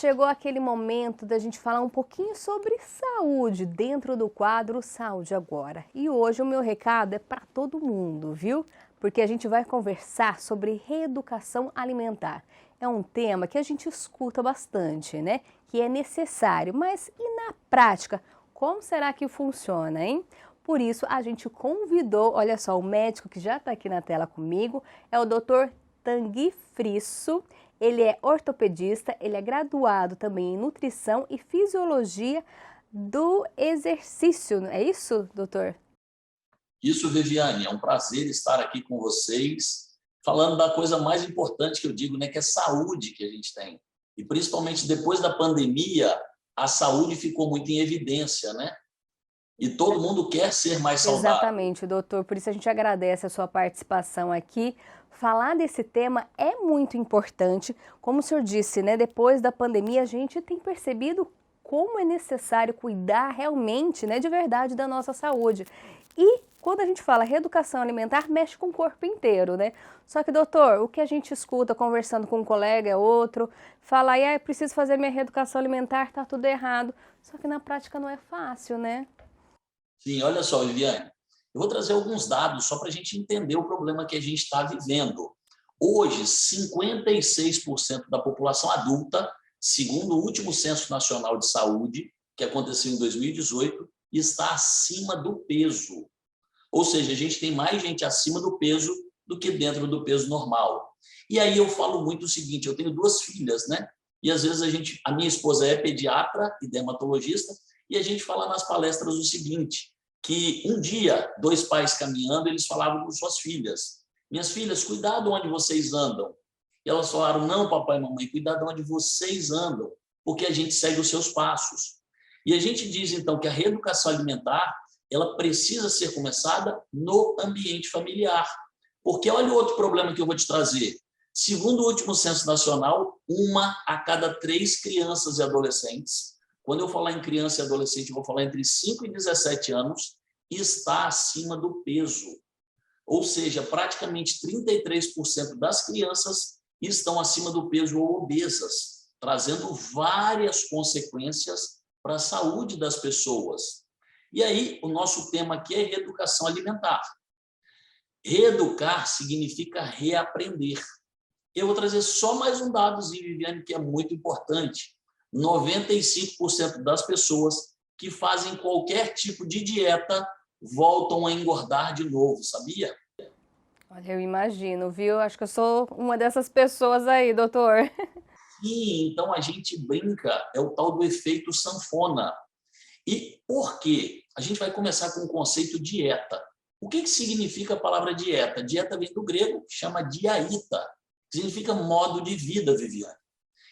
chegou aquele momento da gente falar um pouquinho sobre saúde dentro do quadro Saúde Agora. E hoje o meu recado é para todo mundo, viu? Porque a gente vai conversar sobre reeducação alimentar. É um tema que a gente escuta bastante, né? Que é necessário, mas e na prática? Como será que funciona, hein? Por isso, a gente convidou, olha só, o médico que já está aqui na tela comigo, é o Dr. Tanguy Frisso. Ele é ortopedista, ele é graduado também em nutrição e fisiologia do exercício. É isso, doutor? Isso, Viviane, é um prazer estar aqui com vocês, falando da coisa mais importante que eu digo, né, que é saúde que a gente tem. E principalmente depois da pandemia, a saúde ficou muito em evidência, né? E todo mundo quer ser mais saudável. Exatamente, doutor. Por isso a gente agradece a sua participação aqui. Falar desse tema é muito importante. Como o senhor disse, né? Depois da pandemia, a gente tem percebido como é necessário cuidar realmente, né, de verdade da nossa saúde. E quando a gente fala reeducação alimentar, mexe com o corpo inteiro, né? Só que, doutor, o que a gente escuta conversando com um colega é outro, fala aí, preciso fazer minha reeducação alimentar, tá tudo errado. Só que na prática não é fácil, né? Sim, olha só, Viviane, eu vou trazer alguns dados só para a gente entender o problema que a gente está vivendo. Hoje, 56% da população adulta, segundo o último Censo Nacional de Saúde, que aconteceu em 2018, está acima do peso. Ou seja, a gente tem mais gente acima do peso do que dentro do peso normal. E aí eu falo muito o seguinte, eu tenho duas filhas, né? E às vezes a minha esposa é pediatra e dermatologista, e a gente fala nas palestras o seguinte, que um dia, dois pais caminhando, eles falavam com suas filhas, minhas filhas, cuidado onde vocês andam. E elas falaram, não, papai e mamãe, cuidado onde vocês andam, porque a gente segue os seus passos. E a gente diz, então, que a reeducação alimentar ela precisa ser começada no ambiente familiar. Porque olha o outro problema que eu vou te trazer. Segundo o último Censo Nacional, 1 a cada 3 crianças e adolescentes, quando eu falar em criança e adolescente, eu vou falar entre 5 e 17 anos, está acima do peso. Ou seja, praticamente 33% das crianças estão acima do peso ou obesas, trazendo várias consequências para a saúde das pessoas. E aí, o nosso tema aqui é reeducação alimentar. Reeducar significa reaprender. Eu vou trazer só mais um dadozinho, Viviane, que é muito importante. 95% das pessoas que fazem qualquer tipo de dieta voltam a engordar de novo, sabia? Olha, eu imagino, viu? Acho que eu sou uma dessas pessoas aí, doutor. E então a gente brinca, é o tal do efeito sanfona. E por quê? A gente vai começar com o conceito dieta. O que significa a palavra dieta? Dieta vem do grego, que chama diaita, que significa modo de vida, Viviane.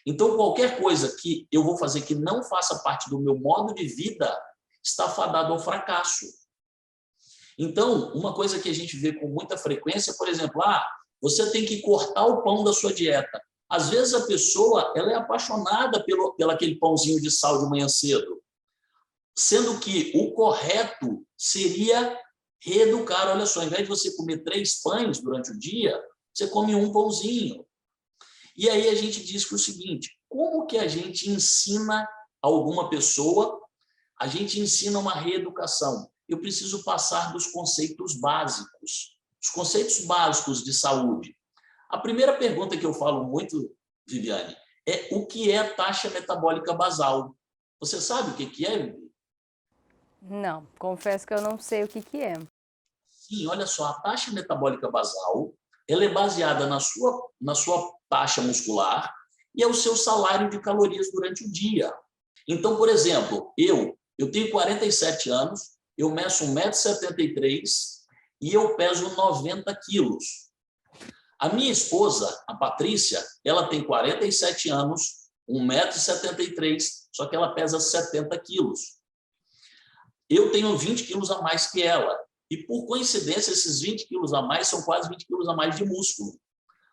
Então, qualquer coisa que eu vou fazer que não faça parte do meu modo de vida está fadado ao fracasso. Então, uma coisa que a gente vê com muita frequência, por exemplo, você tem que cortar o pão da sua dieta. Às vezes a pessoa ela é apaixonada pelo aquele pãozinho de sal de manhã cedo, sendo que o correto seria reeducar. Olha só, ao invés de você comer 3 pães durante o dia, você come um pãozinho. E aí a gente diz que é o seguinte, como que a gente ensina alguma pessoa, a gente ensina uma reeducação? Eu preciso passar dos conceitos básicos, os conceitos básicos de saúde. A primeira pergunta que eu falo muito, Viviane, é o que é taxa metabólica basal? Você sabe o que é, Viviane? Não, confesso que eu não sei o que é. Sim, olha só, a taxa metabólica basal, ela é baseada na sua taxa muscular e é o seu salário de calorias durante o dia. Então, por exemplo, eu tenho 47 anos, eu meço 1,73 m e eu peso 90 quilos. A minha esposa, a Patrícia, ela tem 47 anos, 1,73 m, só que ela pesa 70 quilos. Eu tenho 20 quilos a mais que ela. E, por coincidência, esses 20 quilos a mais são quase 20 quilos a mais de músculo.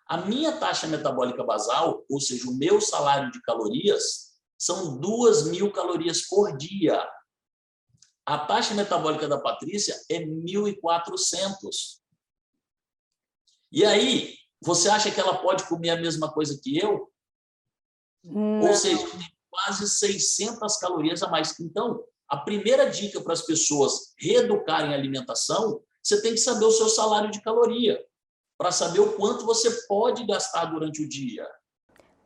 A minha taxa metabólica basal, ou seja, o meu salário de calorias, são 2.000 calorias por dia. A taxa metabólica da Patrícia é 1.400. E aí, você acha que ela pode comer a mesma coisa que eu? Ou seja, Não. tem quase 600 calorias a mais. Então, a primeira dica para as pessoas reeducarem a alimentação, você tem que saber o seu salário de caloria, para saber o quanto você pode gastar durante o dia.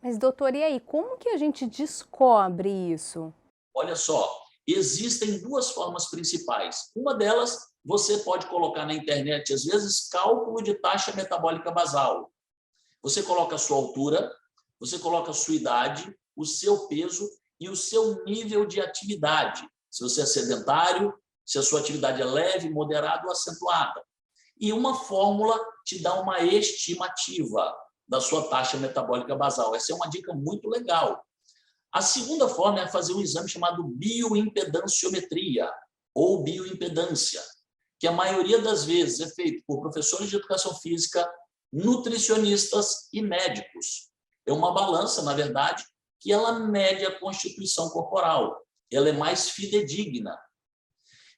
Mas, doutor, e aí, como que a gente descobre isso? Olha só, existem duas formas principais. Uma delas, você pode colocar na internet, às vezes, cálculo de taxa metabólica basal. Você coloca a sua altura, você coloca a sua idade, o seu peso e o seu nível de atividade. Se você é sedentário, se a sua atividade é leve, moderada ou acentuada. E uma fórmula te dá uma estimativa da sua taxa metabólica basal. Essa é uma dica muito legal. A segunda forma é fazer um exame chamado bioimpedanciometria ou bioimpedância, que a maioria das vezes é feito por professores de educação física, nutricionistas e médicos. É uma balança, na verdade, que ela mede a constituição corporal. Ela é mais fidedigna.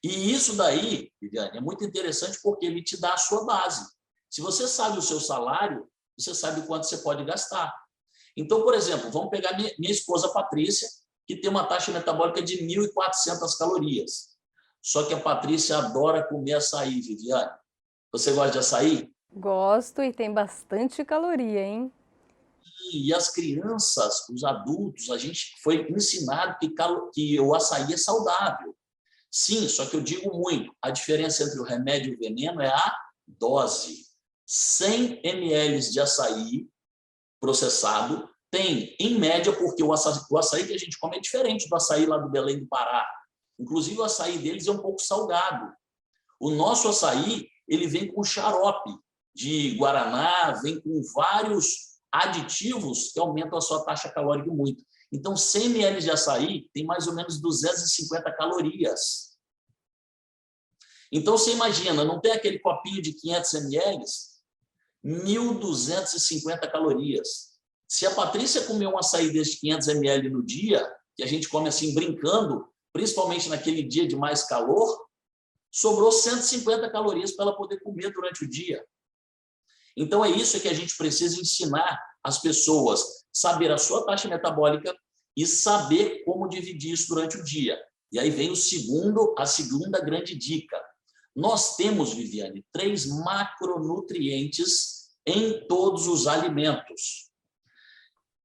E isso daí, Viviane, é muito interessante porque ele te dá a sua base. Se você sabe o seu salário, você sabe o quanto você pode gastar. Então, por exemplo, vamos pegar minha esposa Patrícia, que tem uma taxa metabólica de 1.400 calorias. Só que a Patrícia adora comer açaí, Viviane. Você gosta de açaí? Gosto e tem bastante caloria, hein? E as crianças, os adultos, a gente foi ensinado que o açaí é saudável. Sim, só que eu digo muito, a diferença entre o remédio e o veneno é a dose. 100 ml de açaí processado tem, em média, porque o açaí que a gente come é diferente do açaí lá do Belém do Pará. Inclusive, o açaí deles é um pouco salgado. O nosso açaí, ele vem com xarope de guaraná, vem com vários aditivos que aumentam a sua taxa calórica muito. Então, 100 ml de açaí tem mais ou menos 250 calorias. Então, você imagina, não tem aquele copinho de 500 ml? 1.250 calorias. Se a Patrícia comer um açaí desse 500 ml no dia, que a gente come assim brincando, principalmente naquele dia de mais calor, sobrou 150 calorias para ela poder comer durante o dia. Então, é isso que a gente precisa ensinar as pessoas, saber a sua taxa metabólica e saber como dividir isso durante o dia. E aí vem a segunda grande dica. Nós temos, Viviane, 3 macronutrientes em todos os alimentos.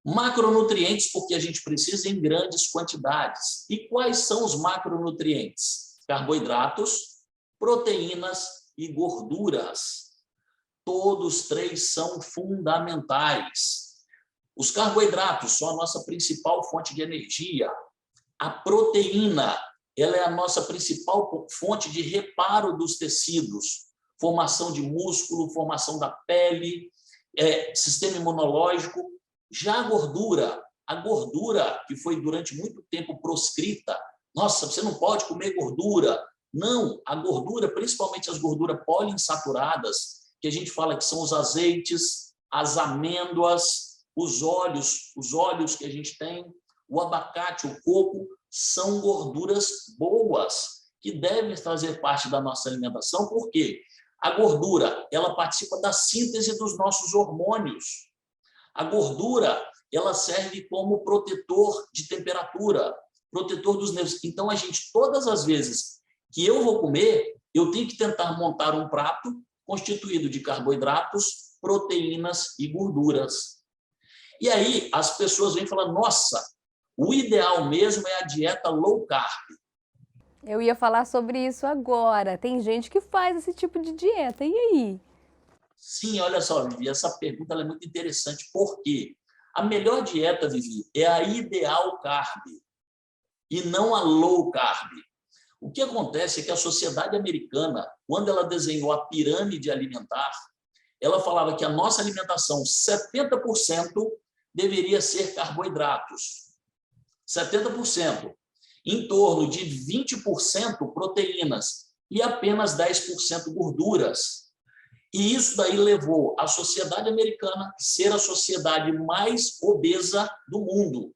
Macronutrientes porque a gente precisa em grandes quantidades. E quais são os macronutrientes? Carboidratos, proteínas e gorduras. Todos 3 são fundamentais. Os carboidratos são a nossa principal fonte de energia. A proteína, ela é a nossa principal fonte de reparo dos tecidos, formação de músculo, formação da pele, sistema imunológico. Já a gordura que foi durante muito tempo proscrita, nossa, você não pode comer gordura. Não, a gordura, principalmente as gorduras poliinsaturadas, que a gente fala que são os azeites, as amêndoas, os óleos que a gente tem, o abacate, o coco, são gorduras boas, que devem fazer parte da nossa alimentação, porque a gordura, ela participa da síntese dos nossos hormônios. A gordura, ela serve como protetor de temperatura, protetor dos nervos. Então, a gente, todas as vezes que eu vou comer, eu tenho que tentar montar um prato constituído de carboidratos, proteínas e gorduras. E aí, as pessoas vêm falar, nossa, o ideal mesmo é a dieta low carb. Eu ia falar sobre isso agora. Tem gente que faz esse tipo de dieta. E aí? Sim, olha só, Vivi, essa pergunta é muito interessante. Por quê? A melhor dieta, Vivi, é a ideal carb e não a low carb. O que acontece é que a sociedade americana, quando ela desenhou a pirâmide alimentar, ela falava que a nossa alimentação, 70% deveria ser carboidratos. 70%. Em torno de 20% proteínas e apenas 10% gorduras. E isso daí levou a sociedade americana a ser a sociedade mais obesa do mundo.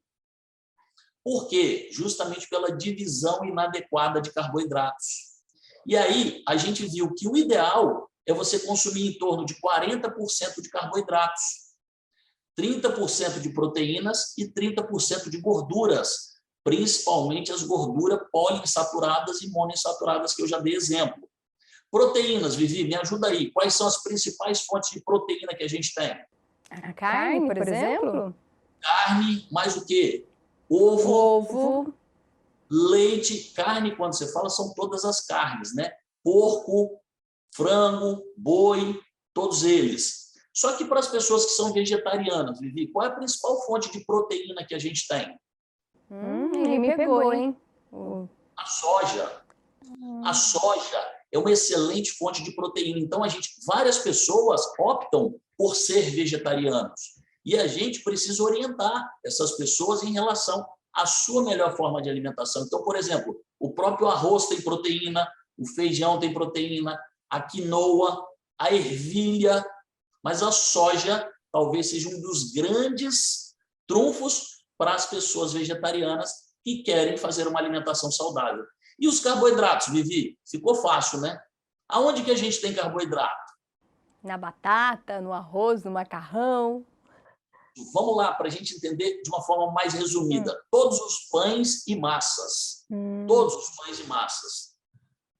Por quê? Justamente pela divisão inadequada de carboidratos. E aí, a gente viu que o ideal é você consumir em torno de 40% de carboidratos, 30% de proteínas e 30% de gorduras, principalmente as gorduras poliinsaturadas e monoinsaturadas, que eu já dei exemplo. Proteínas, Vivi, me ajuda aí. Quais são as principais fontes de proteína que a gente tem? A carne, por exemplo? Carne, mais o quê? Ovo, Ovo, leite, carne, quando você fala, são todas as carnes, né? Porco, frango, boi, todos eles. Só que para as pessoas que são vegetarianas, Vivi, qual é a principal fonte de proteína que a gente tem? Ele me pegou, hein? A soja. A soja é uma excelente fonte de proteína. Então, várias pessoas optam por ser vegetarianos. E a gente precisa orientar essas pessoas em relação à sua melhor forma de alimentação. Então, por exemplo, o próprio arroz tem proteína, o feijão tem proteína, a quinoa, a ervilha, mas a soja talvez seja um dos grandes trunfos para as pessoas vegetarianas que querem fazer uma alimentação saudável. E os carboidratos, Vivi? Ficou fácil, né? Aonde que a gente tem carboidrato? Na batata, no arroz, no macarrão. Vamos lá, para a gente entender de uma forma mais resumida. Todos os pães e massas. Todos os pães e massas.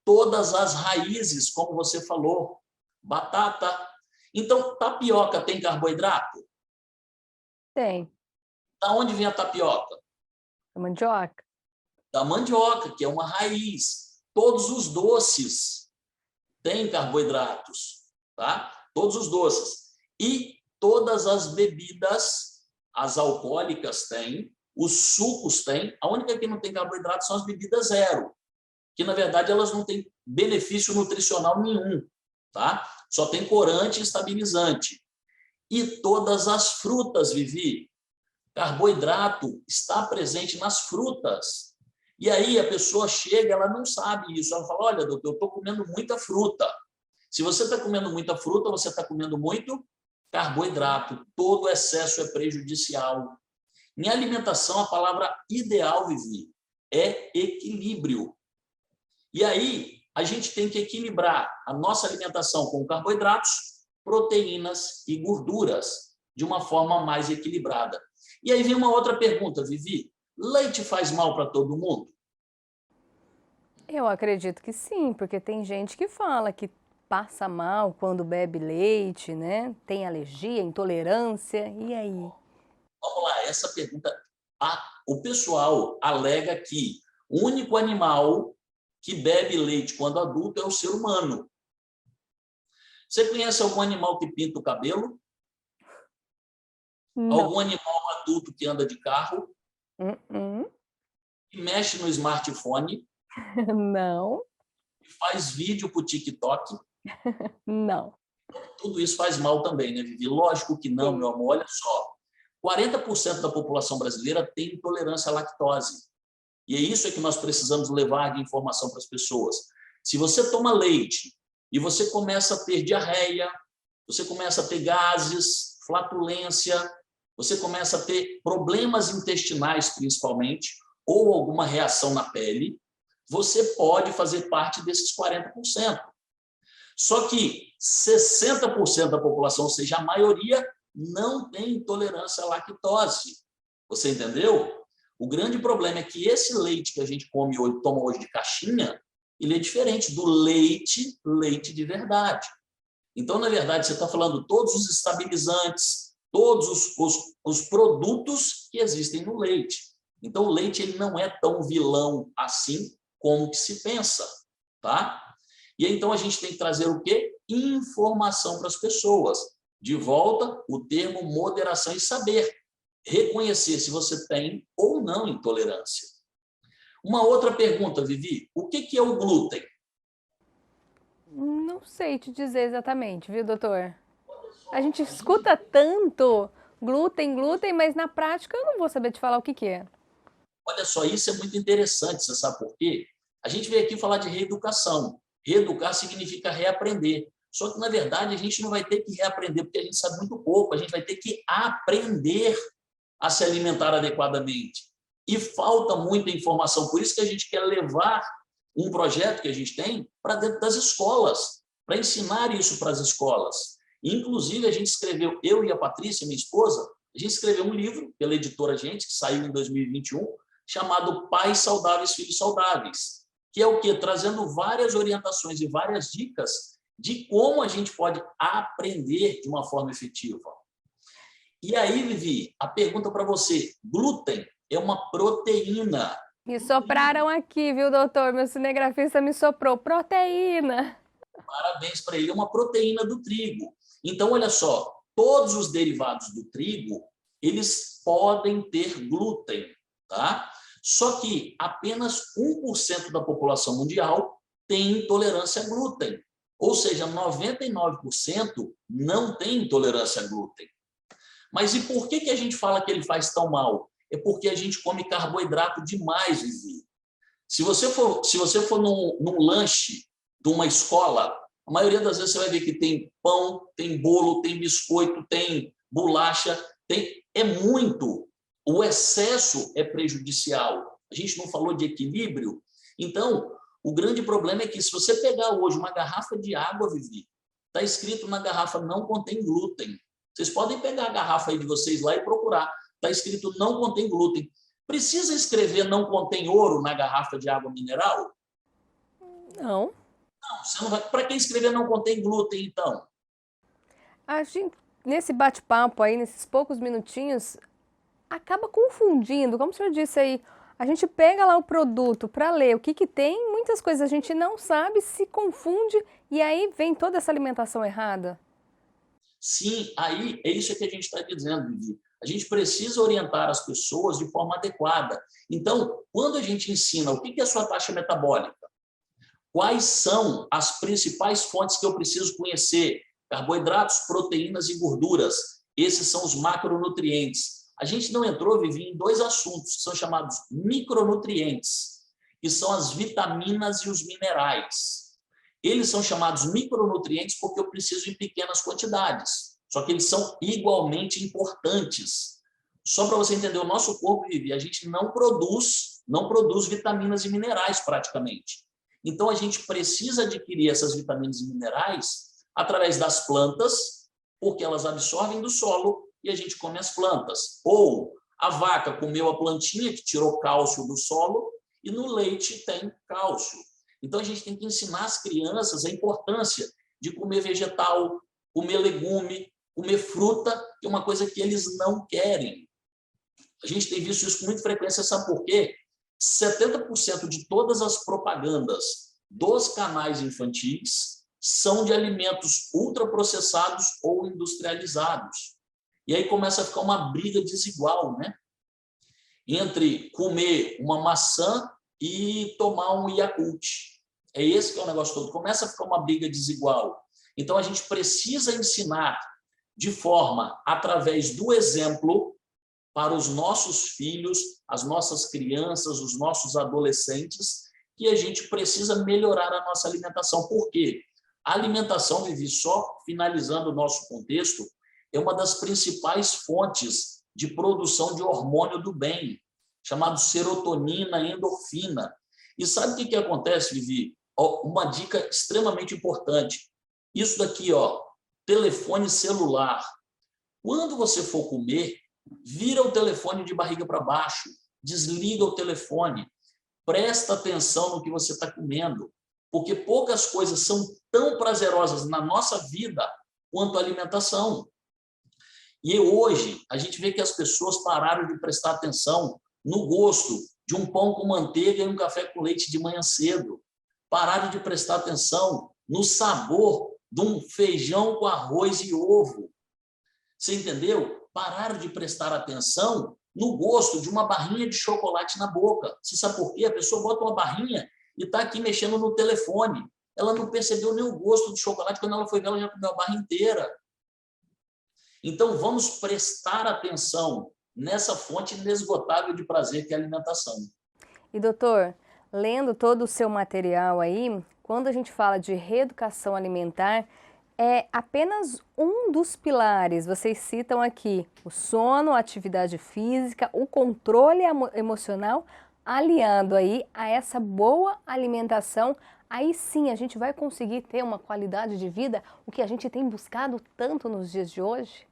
Todas as raízes, como você falou. Batata. Então, tapioca tem carboidrato? Tem. Da onde vem a tapioca? A mandioca. Da mandioca, que é uma raiz. Todos os doces têm carboidratos, tá? Todos os doces. E todas as bebidas, as alcoólicas têm, os sucos têm. A única que não tem carboidrato são as bebidas zero, que na verdade elas não têm benefício nutricional nenhum, tá? Só tem corante e estabilizante. E todas as frutas, Vivi, carboidrato está presente nas frutas. E aí a pessoa chega, ela não sabe isso. Ela fala, olha, doutor, eu estou comendo muita fruta. Se você está comendo muita fruta, você está comendo muito carboidrato. Todo excesso é prejudicial. Em alimentação, a palavra ideal, Vivi, é equilíbrio. E aí a gente tem que equilibrar a nossa alimentação com carboidratos, proteínas e gorduras de uma forma mais equilibrada. E aí vem uma outra pergunta, Vivi. Leite faz mal para todo mundo? Eu acredito que sim, porque tem gente que fala que passa mal quando bebe leite, né? Tem alergia, intolerância, e aí? Vamos lá, essa pergunta. O pessoal alega que o único animal que bebe leite quando adulto é o ser humano. Você conhece algum animal que pinta o cabelo? Não. Algum animal adulto que anda de carro? Que mexe no smartphone? Não. Que faz vídeo para o TikTok? Não. Tudo isso faz mal também, né, Vivi? Lógico que não, Sim. meu amor. Olha só. 40% da população brasileira tem intolerância à lactose. E é isso que nós precisamos levar de informação para as pessoas. Se você toma leite e você começa a ter diarreia, você começa a ter gases, flatulência, você começa a ter problemas intestinais, principalmente, ou alguma reação na pele, você pode fazer parte desses 40%. Só que 60% da população, ou seja, a maioria, não tem intolerância à lactose. Você entendeu? O grande problema é que esse leite que a gente come hoje, toma hoje de caixinha, ele é diferente do leite de verdade. Então, na verdade, você está falando todos os estabilizantes, todos os produtos que existem no leite. Então, o leite ele não é tão vilão assim como que se pensa, tá? E então a gente tem que trazer o quê? Informação para as pessoas. De volta, o termo moderação e saber reconhecer se você tem ou não intolerância. Uma outra pergunta, Vivi, o que é o glúten? Não sei te dizer exatamente, viu, doutor? A gente escuta tanto glúten, mas na prática eu não vou saber te falar o que é. Olha só, isso é muito interessante, você sabe por quê? A gente veio aqui falar de reeducação. Reeducar significa reaprender. Só que, na verdade, a gente não vai ter que reaprender, porque a gente sabe muito pouco. A gente vai ter que aprender a se alimentar adequadamente. E falta muita informação. Por isso que a gente quer levar um projeto que a gente tem para dentro das escolas, para ensinar isso para as escolas. Inclusive, a gente escreveu, eu e a Patrícia, minha esposa, a A gente escreveu um livro pela editora Gente, que saiu em 2021, chamado Pais Saudáveis, Filhos Saudáveis, que é o quê? Trazendo várias orientações e várias dicas de como a gente pode aprender de uma forma efetiva. E aí, Vivi, a pergunta para você: glúten é uma proteína. Me sopraram aqui, viu, doutor? Meu cinegrafista me soprou. Proteína. Parabéns para ele, é uma proteína do trigo. Então, olha só, todos os derivados do trigo, eles podem ter glúten, tá? Só que apenas 1% da população mundial tem intolerância a glúten. Ou seja, 99% não tem intolerância a glúten. Mas e por que a gente fala que ele faz tão mal? É porque a gente come carboidrato demais, Vivi. Se você for num lanche de uma escola, a maioria das vezes você vai ver que tem pão, tem bolo, tem biscoito, tem bolacha, é muito. O excesso é prejudicial. A gente não falou de equilíbrio. Então, o grande problema é que se você pegar hoje uma garrafa de água, Vivi, está escrito na garrafa não contém glúten. Vocês podem pegar a garrafa aí de vocês lá e procurar. Está escrito não contém glúten. Precisa escrever não contém ouro na garrafa de água mineral? Não. Não, você não vai. Para que escrever não contém glúten, então? A gente, nesse bate-papo aí, nesses poucos minutinhos, acaba confundindo, como o senhor disse aí, a gente pega lá o produto para ler o que tem, muitas coisas a gente não sabe, se confunde e aí vem toda essa alimentação errada. Sim, aí é isso que a gente está dizendo, Vivi. A gente precisa orientar as pessoas de forma adequada. Então, quando a gente ensina o que é a sua taxa metabólica, quais são as principais fontes que eu preciso conhecer, carboidratos, proteínas e gorduras, esses são os macronutrientes. A gente não entrou, Vivi, em dois assuntos que são chamados micronutrientes, que são as vitaminas e os minerais. Eles são chamados micronutrientes porque eu preciso em pequenas quantidades, só que eles são igualmente importantes. Só para você entender, o nosso corpo, Vivi, a gente não produz vitaminas e minerais praticamente. Então, a gente precisa adquirir essas vitaminas e minerais através das plantas, porque elas absorvem do solo e a gente come as plantas. Ou a vaca comeu a plantinha que tirou cálcio do solo e no leite tem cálcio. Então, a gente tem que ensinar as crianças a importância de comer vegetal, comer legume, comer fruta, que é uma coisa que eles não querem. A gente tem visto isso com muita frequência, sabe por quê? 70% de todas as propagandas dos canais infantis são de alimentos ultraprocessados ou industrializados. E aí começa a ficar uma briga desigual, né? Entre comer uma maçã e tomar um Yakult. É esse que é o negócio todo. Começa a ficar uma briga desigual. Então, a gente precisa ensinar de forma, através do exemplo, para os nossos filhos, as nossas crianças, os nossos adolescentes, que a gente precisa melhorar a nossa alimentação. Por quê? A alimentação, Vivi, só finalizando o nosso contexto, é uma das principais fontes de produção de hormônio do bem, chamado serotonina e endorfina. E sabe o que acontece, Vivi? Uma dica extremamente importante. Isso daqui, telefone celular. Quando você for comer, vira o telefone de barriga para baixo, desliga o telefone, presta atenção no que você está comendo, porque poucas coisas são tão prazerosas na nossa vida quanto a alimentação. E hoje, a gente vê que as pessoas pararam de prestar atenção no gosto de um pão com manteiga e um café com leite de manhã cedo. Pararam de prestar atenção no sabor de um feijão com arroz e ovo. Você entendeu? Pararam de prestar atenção no gosto de uma barrinha de chocolate na boca. Você sabe por quê? A pessoa bota uma barrinha e está aqui mexendo no telefone. Ela não percebeu nem o gosto do chocolate. Quando ela foi ver, ela já comeu a barra inteira. Então, vamos prestar atenção nessa fonte inesgotável de prazer que é a alimentação. E, doutor, lendo todo o seu material aí, quando a gente fala de reeducação alimentar, é apenas um dos pilares. Vocês citam aqui o sono, a atividade física, o controle emocional, aliando aí a essa boa alimentação. Aí sim a gente vai conseguir ter uma qualidade de vida, o que a gente tem buscado tanto nos dias de hoje?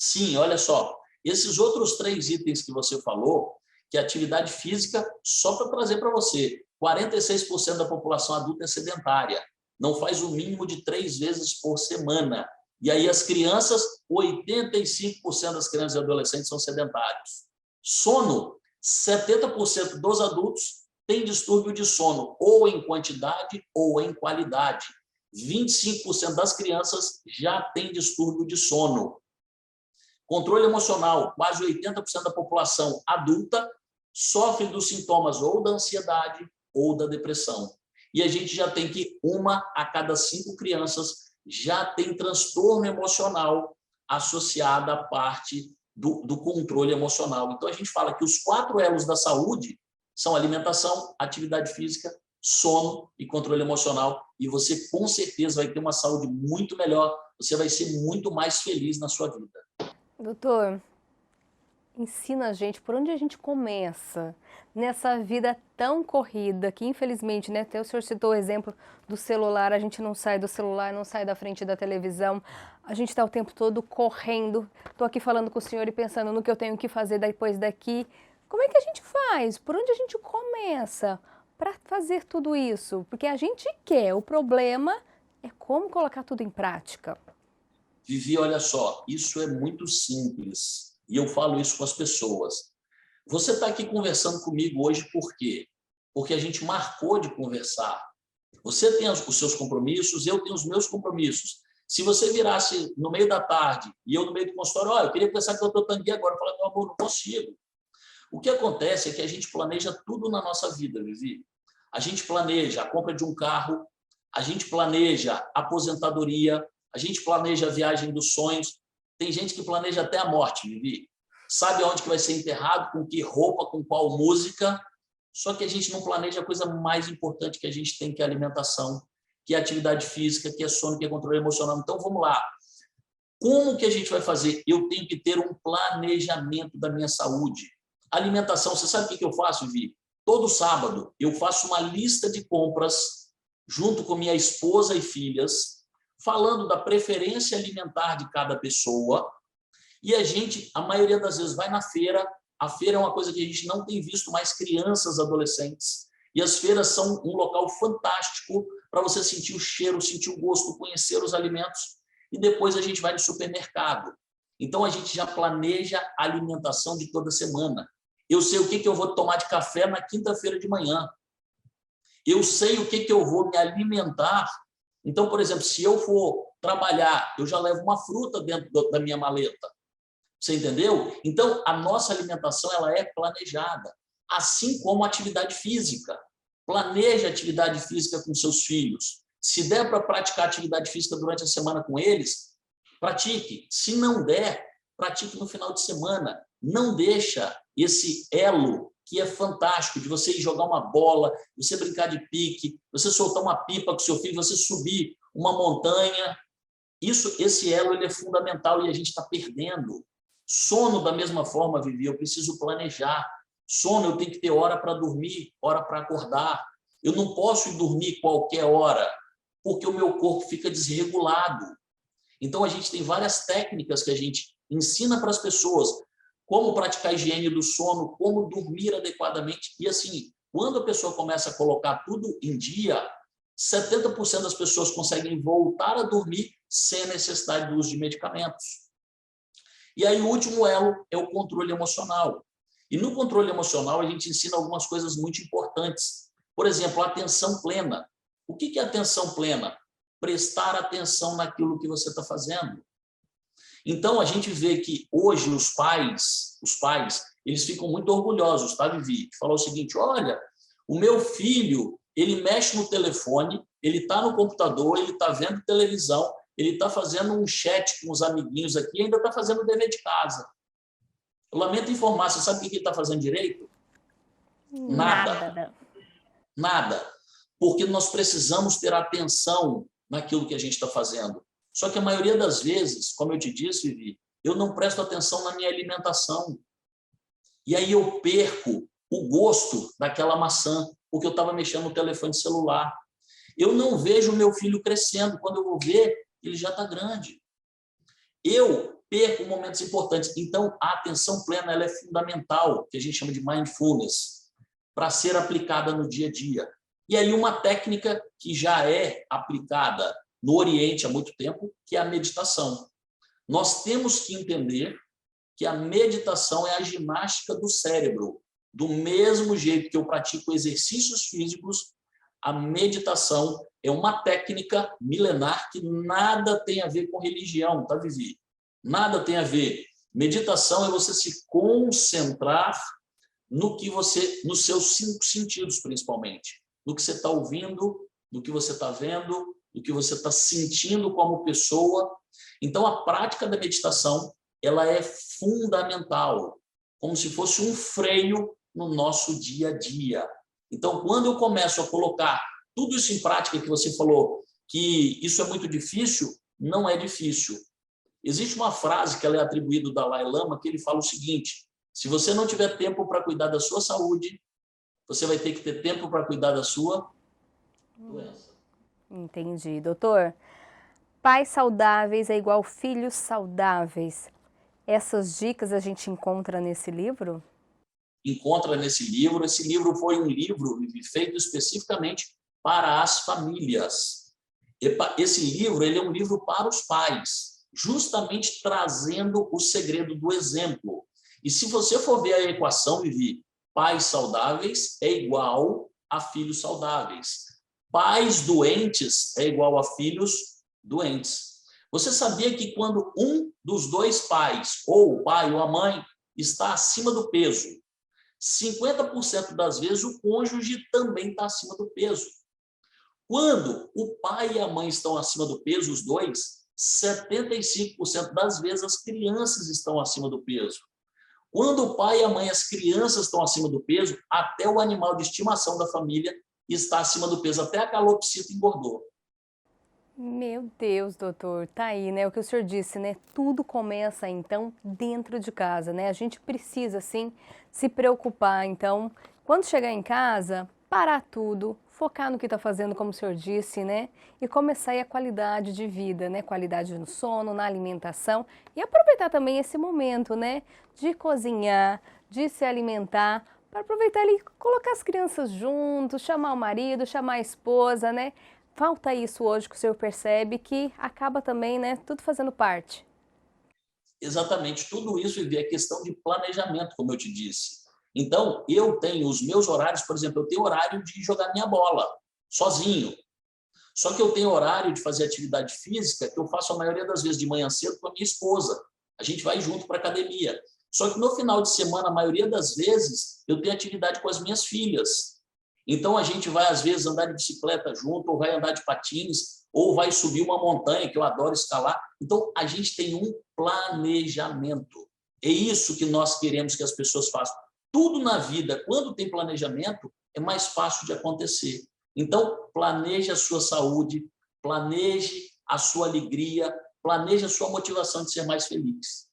Sim, olha só, esses outros 3 itens que você falou, que é atividade física, só para trazer para você, 46% da população adulta é sedentária, não faz o mínimo de 3 vezes por semana. E aí as crianças, 85% das crianças e adolescentes são sedentários. Sono, 70% dos adultos têm distúrbio de sono, ou em quantidade ou em qualidade. 25% das crianças já têm distúrbio de sono. Controle emocional, quase 80% da população adulta sofre dos sintomas ou da ansiedade ou da depressão. E a gente já tem que 1 a cada 5 crianças já tem transtorno emocional associado à parte do controle emocional. Então, a gente fala que os 4 elos da saúde são alimentação, atividade física, sono e controle emocional. E você, com certeza, vai ter uma saúde muito melhor, você vai ser muito mais feliz na sua vida. Doutor, ensina a gente por onde a gente começa nessa vida tão corrida que infelizmente, né, até o senhor citou o exemplo do celular, a gente não sai do celular, não sai da frente da televisão, a gente está o tempo todo correndo, estou aqui falando com o senhor e pensando no que eu tenho que fazer depois daqui. Como é que a gente faz? Por onde a gente começa para fazer tudo isso? Porque a gente quer, o problema é como colocar tudo em prática. Vivi, olha só, isso é muito simples. E eu falo isso com as pessoas. Você está aqui conversando comigo hoje por quê? Porque a gente marcou de conversar. Você tem os seus compromissos, eu tenho os meus compromissos. Se você virasse no meio da tarde e eu no meio do consultório, olha, eu queria conversar com o doutor Tanguy agora, eu falo, meu amor, não consigo. O que acontece é que a gente planeja tudo na nossa vida, Vivi. A gente planeja a compra de um carro, a gente planeja a aposentadoria, a gente planeja a viagem dos sonhos. Tem gente que planeja até a morte, Vivi. Sabe onde que vai ser enterrado, com que roupa, com qual música. Só que a gente não planeja a coisa mais importante que a gente tem, que é a alimentação, que é a atividade física, que é sono, que é controle emocional. Então, vamos lá. Como que a gente vai fazer? Eu tenho que ter um planejamento da minha saúde. Alimentação, você sabe o que eu faço, Vivi? Todo sábado eu faço uma lista de compras junto com minha esposa e filhas, falando da preferência alimentar de cada pessoa, e a gente, a maioria das vezes, vai na feira. A feira é uma coisa que a gente não tem visto mais crianças, adolescentes, e as feiras são um local fantástico para você sentir o cheiro, sentir o gosto, conhecer os alimentos, e depois a gente vai no supermercado. Então, a gente já planeja a alimentação de toda semana. Eu sei o que eu vou tomar de café na quinta-feira de manhã. Eu sei o que eu vou me alimentar. Então, por exemplo, se eu for trabalhar, eu já levo uma fruta dentro da minha maleta. Você entendeu? Então, a nossa alimentação ela é planejada, assim como a atividade física. Planeje a atividade física com seus filhos. Se der para praticar atividade física durante a semana com eles, pratique. Se não der, pratique no final de semana. Não deixa esse elo que é fantástico, de você ir jogar uma bola, você brincar de pique, você soltar uma pipa com seu filho, você subir uma montanha. Esse elo ele é fundamental e a gente está perdendo. Sono, da mesma forma, Vivi, eu preciso planejar. Sono, eu tenho que ter hora para dormir, hora para acordar. Eu não posso ir dormir qualquer hora, porque o meu corpo fica desregulado. Então, a gente tem várias técnicas que a gente ensina para as pessoas, como praticar a higiene do sono, como dormir adequadamente. E, assim, quando a pessoa começa a colocar tudo em dia, 70% das pessoas conseguem voltar a dormir sem a necessidade do uso de medicamentos. E aí, o último elo é o controle emocional. E no controle emocional, a gente ensina algumas coisas muito importantes. Por exemplo, a atenção plena. O que é atenção plena? Prestar atenção naquilo que você está fazendo. Então, a gente vê que hoje os pais, eles ficam muito orgulhosos, tá, Vivi? Falar o seguinte, olha, o meu filho, ele mexe no telefone, ele está no computador, ele está vendo televisão, ele está fazendo um chat com os amiguinhos aqui e ainda está fazendo o dever de casa. Eu lamento informar, você sabe o que ele está fazendo direito? Nada. Nada. Porque nós precisamos ter atenção naquilo que a gente está fazendo. Só que a maioria das vezes, como eu te disse, Vivi, eu não presto atenção na minha alimentação. E aí eu perco o gosto daquela maçã, porque eu estava mexendo no telefone celular. Eu não vejo o meu filho crescendo. Quando eu vou ver, ele já está grande. eu perco momentos importantes. Então, a atenção plena ela é fundamental, que a gente chama de mindfulness, para ser aplicada no dia a dia. E aí uma técnica que já é aplicada no Oriente há muito tempo, que é a meditação. Nós temos que entender que a meditação é a ginástica do cérebro. Do mesmo jeito que eu pratico exercícios físicos, a meditação é uma técnica milenar que nada tem a ver com religião, tá, Vivi? Nada tem a ver. Meditação é você se concentrar no que você, nos seus 5 sentidos, principalmente. No que você está ouvindo, no que você está vendo, no que você está sentindo como pessoa. Então, a prática da meditação ela é fundamental, como se fosse um freio no nosso dia a dia. Então, quando eu começo a colocar tudo isso em prática, que você falou que isso é muito difícil, não é difícil. Existe uma frase que ela é atribuída ao Dalai Lama, que ele fala o seguinte: se você não tiver tempo para cuidar da sua saúde, você vai ter que ter tempo para cuidar da sua doença. Entendi, doutor. Pais saudáveis é igual filhos saudáveis. Essas dicas a gente encontra nesse livro? Encontra nesse livro. Esse livro foi um livro feito especificamente para as famílias. Esse livro ele é um livro para os pais, justamente trazendo o segredo do exemplo. E se você for ver a equação, Vivi, pais saudáveis é igual a filhos saudáveis. Pais doentes é igual a filhos doentes. Você sabia que quando um dos dois pais, ou o pai ou a mãe, está acima do peso, 50% das vezes o cônjuge também está acima do peso. Quando o pai e a mãe estão acima do peso, os dois, 75% das vezes as crianças estão acima do peso. Quando o pai e a mãe, as crianças estão acima do peso, até o animal de estimação da família está acima do peso, até a calopsita engordou. Meu Deus, doutor, tá aí, né? O que o senhor disse, né? Tudo começa, então, dentro de casa, né? A gente precisa, sim, se preocupar. Então, quando chegar em casa, parar tudo, focar no que está fazendo, como o senhor disse, né? E começar aí a qualidade de vida, né? Qualidade no sono, na alimentação. E aproveitar também esse momento, né? De cozinhar, de se alimentar, para aproveitar ali, colocar as crianças juntos, chamar o marido, chamar a esposa, né? Falta isso hoje que o senhor percebe que acaba também, né, tudo fazendo parte. Exatamente, tudo isso é questão de planejamento, como eu te disse. Então, eu tenho os meus horários, por exemplo, eu tenho horário de jogar minha bola, sozinho. Só que eu tenho horário de fazer atividade física, que eu faço a maioria das vezes de manhã cedo com a minha esposa. A gente vai junto para a academia. Só que no final de semana, a maioria das vezes, eu tenho atividade com as minhas filhas. Então, a gente vai, às vezes, andar de bicicleta junto, ou vai andar de patins, ou vai subir uma montanha, que eu adoro escalar. Então, a gente tem um planejamento. É isso que nós queremos que as pessoas façam. Tudo na vida, quando tem planejamento, é mais fácil de acontecer. Então, planeje a sua saúde, planeje a sua alegria, planeje a sua motivação de ser mais feliz.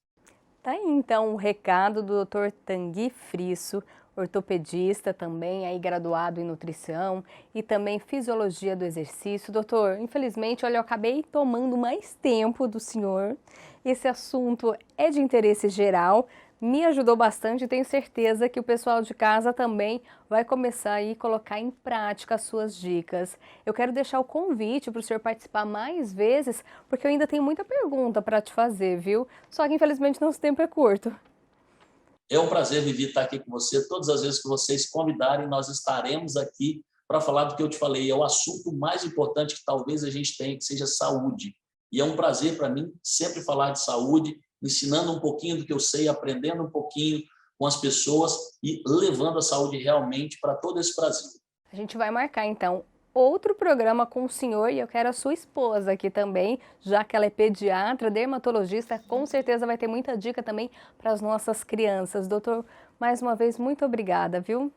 Tá aí, então, o recado do Dr. Tanguy Frisso, ortopedista também, aí graduado em nutrição e também fisiologia do exercício. Doutor, infelizmente, olha, eu acabei tomando mais tempo do senhor. Esse assunto é de interesse geral, me ajudou bastante e tenho certeza que o pessoal de casa também vai começar aí a colocar em prática as suas dicas. Eu quero deixar o convite para o senhor participar mais vezes, porque eu ainda tenho muita pergunta para te fazer, viu? Só que infelizmente nosso tempo é curto. É um prazer, Vivi, estar aqui com você. Todas as vezes que vocês convidarem, nós estaremos aqui para falar do que eu te falei. É o assunto mais importante que talvez a gente tenha, que seja saúde. E é um prazer para mim sempre falar de saúde, ensinando um pouquinho do que eu sei, aprendendo um pouquinho com as pessoas e levando a saúde realmente para todo esse Brasil. A gente vai marcar, então, outro programa com o senhor e eu quero a sua esposa aqui também, já que ela é pediatra, dermatologista, com certeza vai ter muita dica também para as nossas crianças. Doutor, mais uma vez, muito obrigada, viu?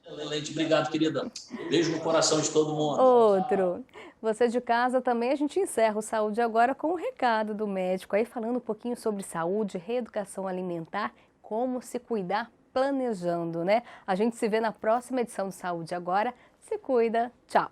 Excelente, obrigado, querida. Beijo no coração de todo mundo. Outro. Você de casa também, a gente encerra o Saúde Agora com o recado do médico, aí falando um pouquinho sobre saúde, reeducação alimentar, como se cuidar planejando, né? A gente se vê na próxima edição do Saúde Agora. Se cuida. Tchau.